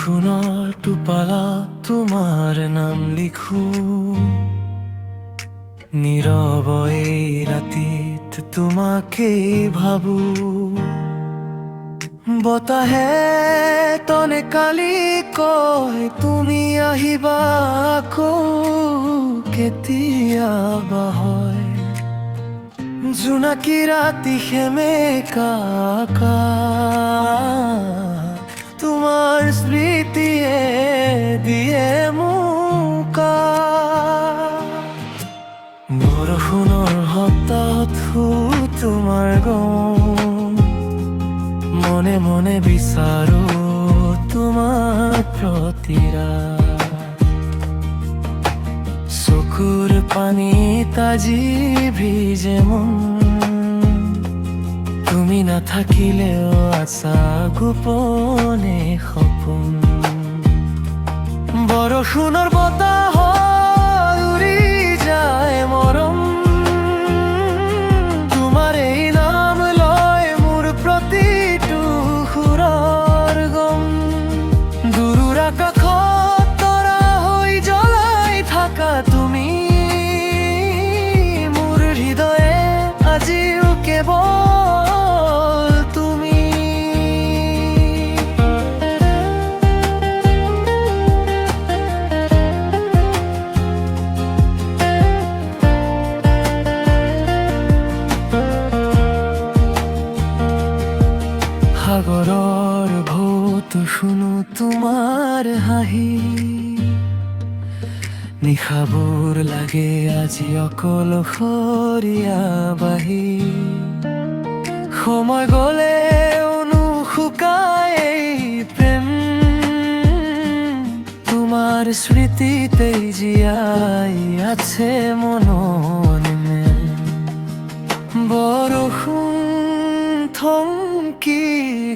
বৰষুণৰ টোপালা তোমাৰ নাম লিখো, নীৰৱ এই ৰাতিত তোমাকেই ভাবো। বতাহে তনে কালি কয় তুমি আহিবা আকৌ, কেতিয়াবা হয় জোনাকী ৰাতি সেমেকা আকাশ, তোমাৰ স্মৃতিয়ে দিয়ে মোক বৰষুণৰ শব্দত তোমাৰ গম, মনে মনে বিচাৰো তোমাৰ প্ৰতিৰা। চকুৰ পানীত আজি ভিজে মন, তুমি নাথাকিলেও আছা গোপনে সপোন। বৰষুণৰ বতাহ উৰি যায় মৰম, তোমাৰ এই নাম লয় মোৰ প্ৰতিটো সুৰৰ গম। দূৰৰ আকাশত তৰা হৈ জ্বলাই থাকা তুমি, মোৰ হৃদয়ে আজিও কেৱল সাগৰৰ ঢৌত শুনো তোমাৰ হাঁহি, নিশাবোৰ লাগে আজি অকলশৰীয়া বাহি। সময় গ'লেও নুশুকায় এই প্ৰেম, তোমাৰ স্মৃতিতেই জীয়াই আছে মননে। বৰষুণ থমকি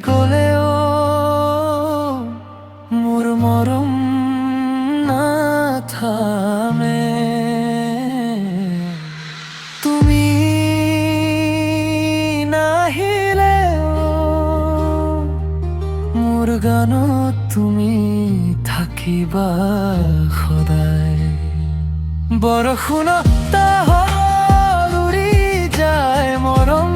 গ'লেও মোৰ মৰম নাথামে। তুমি নাহিলেও মোৰ গানত তুমি থাকিবা সদায়। বৰষুণত উৰি যায় মৰম,